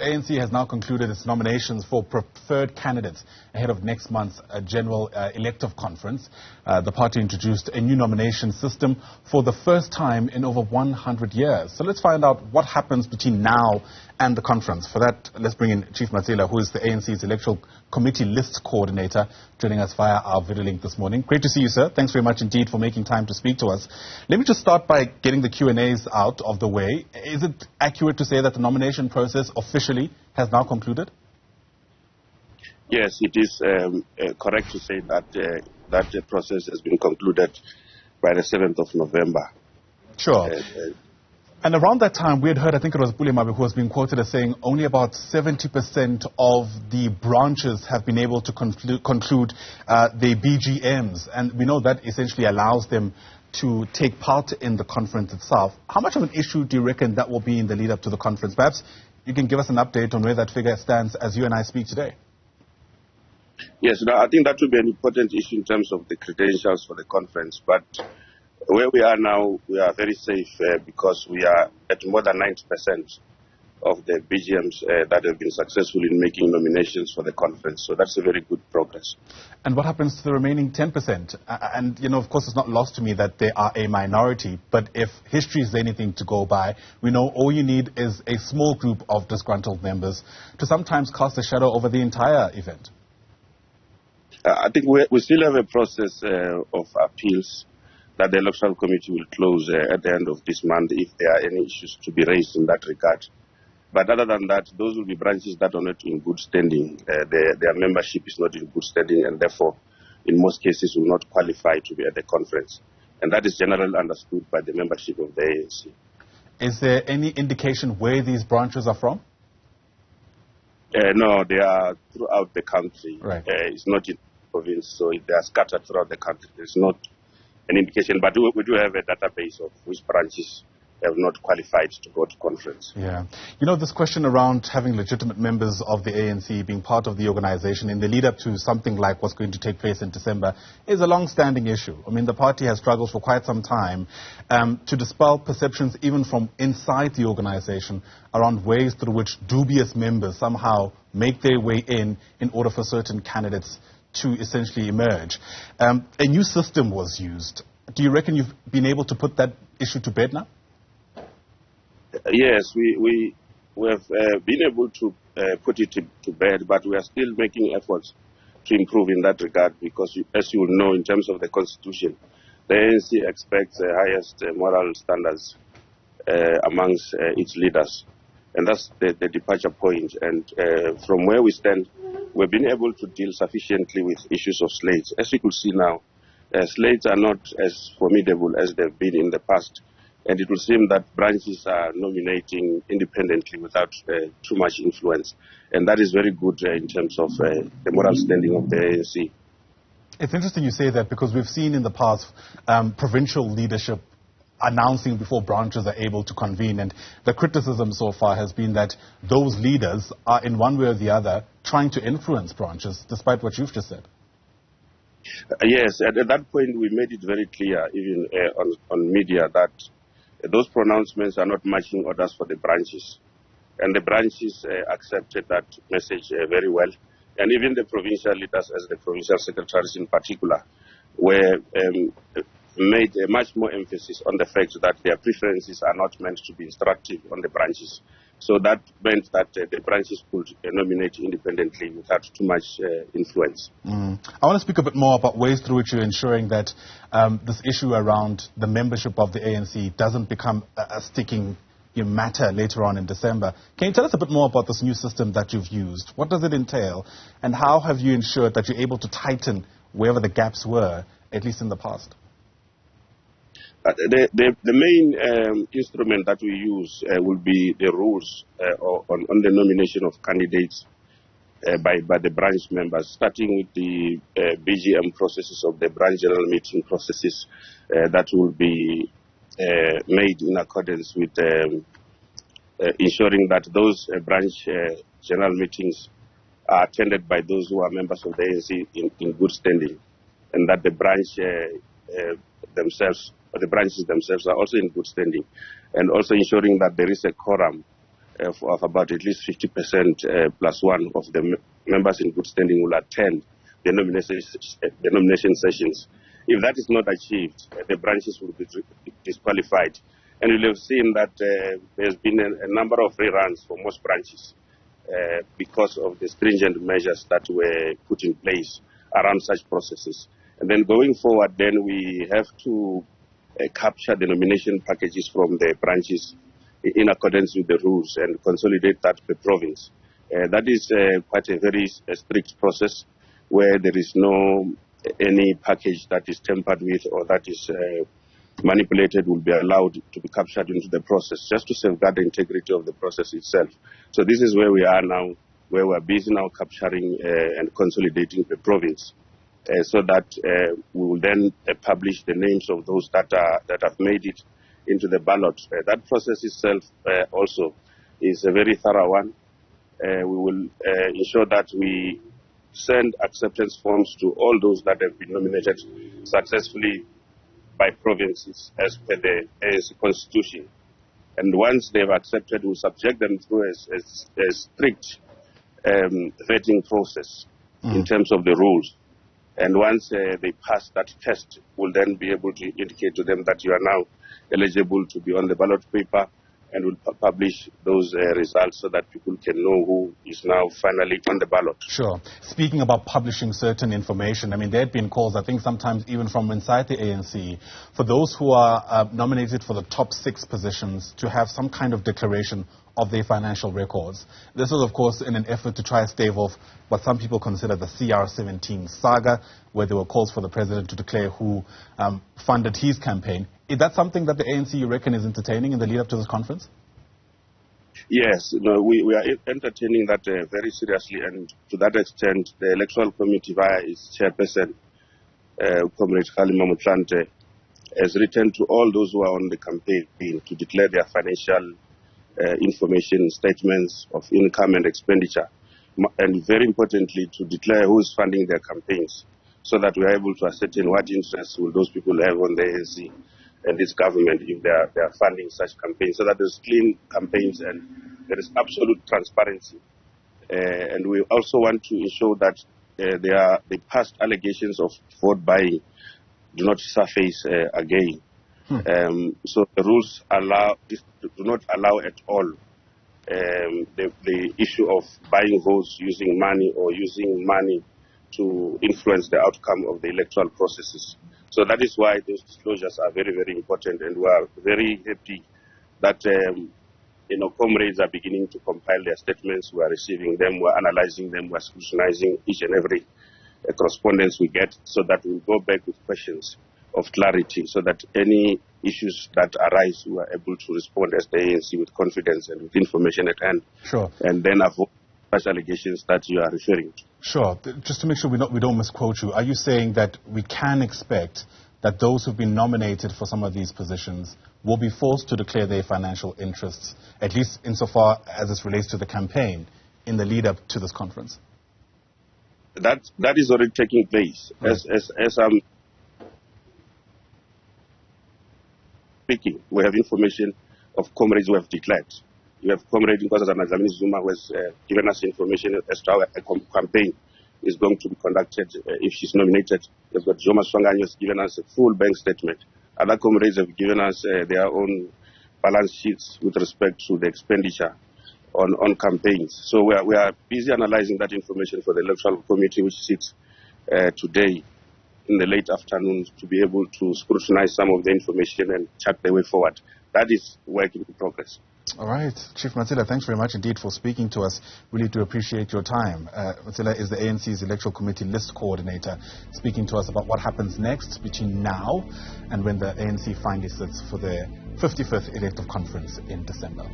The ANC has now concluded its nominations for preferred candidates ahead of next month's general elective conference. The party introduced a new nomination system for the first time in over 100 years. So let's find out what happens between now and the conference. For that, let's bring in Chief Matsila, who is the ANC's Electoral Committee List Coordinator, joining us via our video link this morning. Great to see you, sir. Thanks very much indeed for making time to speak to us. Let me just start by getting the Q&As out of the way. Is it accurate to say that the nomination process officially has now concluded? Yes, it is correct to say that that process has been concluded by the 7th of November. Sure. And around that time, we had heard, I think it was Bulemabe who was being quoted as saying only about 70% of the branches have been able to conclude their BGMs. And we know that essentially allows them to take part in the conference itself. How much of an issue do you reckon that will be in the lead up to the conference? Perhaps you can give us an update on where that figure stands as you and I speak today. Yes, I think that will be an important issue in terms of the credentials for the conference. But where we are now, we are very safe because we are at more than 90% of the BGMs that have been successful in making nominations for the conference. So that's a very good progress. And what happens to the remaining 10%? And, you know, of course, it's not lost to me that they are a minority. But if history is anything to go by, we know all you need is a small group of disgruntled members to sometimes cast a shadow over the entire event. I think we still have a process of appeals that the Electoral Committee will close at the end of this month if there are any issues to be raised in that regard. But other than that, those will be branches that are not in good standing. Their membership is not in good standing and therefore, in most cases, will not qualify to be at the conference. And that is generally understood by the membership of the ANC. Is there any indication where these branches are from? No, they are throughout the country. Right. It's not in the province, so they are scattered throughout the country. There's not an indication, but we do have a database of which branches have not qualified to go to conference. Yeah. You know, this question around having legitimate members of the ANC being part of the organization in the lead up to something like what's going to take place in December is a long-standing issue. I mean, the party has struggled for quite some time to dispel perceptions even from inside the organization around ways through which dubious members somehow make their way in order for certain candidates to essentially emerge. A new system was used. Do you reckon you've been able to put that issue to bed now? Yes, we have been able to put it to bed, but we are still making efforts to improve in that regard because, as you know, in terms of the Constitution, the ANC expects the highest moral standards amongst its leaders. And that's the departure point. And from where we stand, we've been able to deal sufficiently with issues of slates. As you could see now, slates are not as formidable as they've been in the past. And it will seem that branches are nominating independently without too much influence. And that is very good in terms of the moral standing of the ANC. It's interesting you say that because we've seen in the past provincial leadership announcing before branches are able to convene. And the criticism so far has been that those leaders are in one way or the other trying to influence branches, despite what you've just said. Yes, at that point we made it very clear, even on media, that those pronouncements are not marching orders for the branches. And the branches accepted that message very well. And even the provincial leaders, as the provincial secretaries in particular, were made much more emphasis on the fact that their preferences are not meant to be instructive on the branches. So that meant that the branches could nominate independently without too much influence. I want to speak a bit more about ways through which you're ensuring that this issue around the membership of the ANC doesn't become a sticking matter later on in December. Can you tell us a bit more about this new system that you've used? What does it entail? And how have you ensured that you're able to tighten wherever the gaps were, at least in the past? The main instrument that we use will be the rules on the nomination of candidates by the branch members, starting with the BGM processes of the branch general meeting processes that will be made in accordance with ensuring that those branch general meetings are attended by those who are members of the ANC in good standing, and that the branch themselves, or the branches themselves, are also in good standing, and also ensuring that there is a quorum of about at least 50% plus one of the members in good standing will attend the nomination sessions. If that is not achieved, the branches will be disqualified. And you'll have seen that there's been a number of reruns for most branches because of the stringent measures that were put in place around such processes. And then going forward, then we have to capture the nomination packages from the branches in accordance with the rules and consolidate that per province. That is quite a very strict process where there is no any package that is tampered with or that is manipulated will be allowed to be captured into the process, just to safeguard the integrity of the process itself. So this is where we are now, where we are busy now capturing and consolidating the province, so that we will then publish the names of those that have made it into the ballot. That process itself also is a very thorough one. We will ensure that we send acceptance forms to all those that have been nominated successfully by provinces as per the ANC constitution. And once they've accepted, we'll subject them through a strict vetting process in terms of the rules. And once they pass that test, we'll then be able to indicate to them that you are now eligible to be on the ballot paper, and we'll publish those results so that people can know who is now finally on the ballot. Sure. Speaking about publishing certain information, I mean, there had been calls, I think sometimes even from inside the ANC, for those who are nominated for the top 6 positions to have some kind of declaration of their financial records. This is, of course, in an effort to try to stave off what some people consider the CR17 saga, where there were calls for the president to declare who funded his campaign. Is that something that the ANC, you reckon, is entertaining in the lead-up to this conference? Yes, no, we are entertaining that very seriously, and to that extent, the Electoral Committee, via its chairperson, Comrade Khalima Mutlante, has written to all those who are on the campaign to declare their financial information statements of income and expenditure, and very importantly, to declare who is funding their campaigns, so that we are able to ascertain what interests will those people have on the ANC and this government if they are funding such campaigns, so that there's clean campaigns and there is absolute transparency. And we also want to ensure that the past allegations of vote buying do not surface again. So the rules do not allow at all the issue of buying votes using money or using money to influence the outcome of the electoral processes. So that is why those disclosures are very, very important, and we are very happy that comrades are beginning to compile their statements. We are receiving them, we are analyzing them, we are scrutinizing each and every correspondence we get, so that we go back with questions of clarity, so that any issues that arise, we are able to respond as the ANC with confidence and with information at hand. Sure. And then avoid such allegations that you are referring to. Sure. Just to make sure we don't misquote you, are you saying that we can expect that those who've been nominated for some of these positions will be forced to declare their financial interests, at least insofar as it relates to the campaign, in the lead-up to this conference? That is already taking place. Right. As I'm speaking, we have information of comrades who have declared. We have Comrade Nkosi Zuma, who has given us information as to how a campaign is going to be conducted if she's nominated. We've got Joma Swanganyo who has given us a full bank statement. Other comrades have given us their own balance sheets with respect to the expenditure on campaigns. So we are busy analyzing that information for the Electoral Committee, which sits today in the late afternoon, to be able to scrutinize some of the information and chart the way forward. That is work in progress. All right. Chief Matsila, thanks very much indeed for speaking to us. Really do appreciate your time. Matsila is the ANC's Electoral Committee List Coordinator, speaking to us about what happens next between now and when the ANC finally sits for their 55th elective conference in December.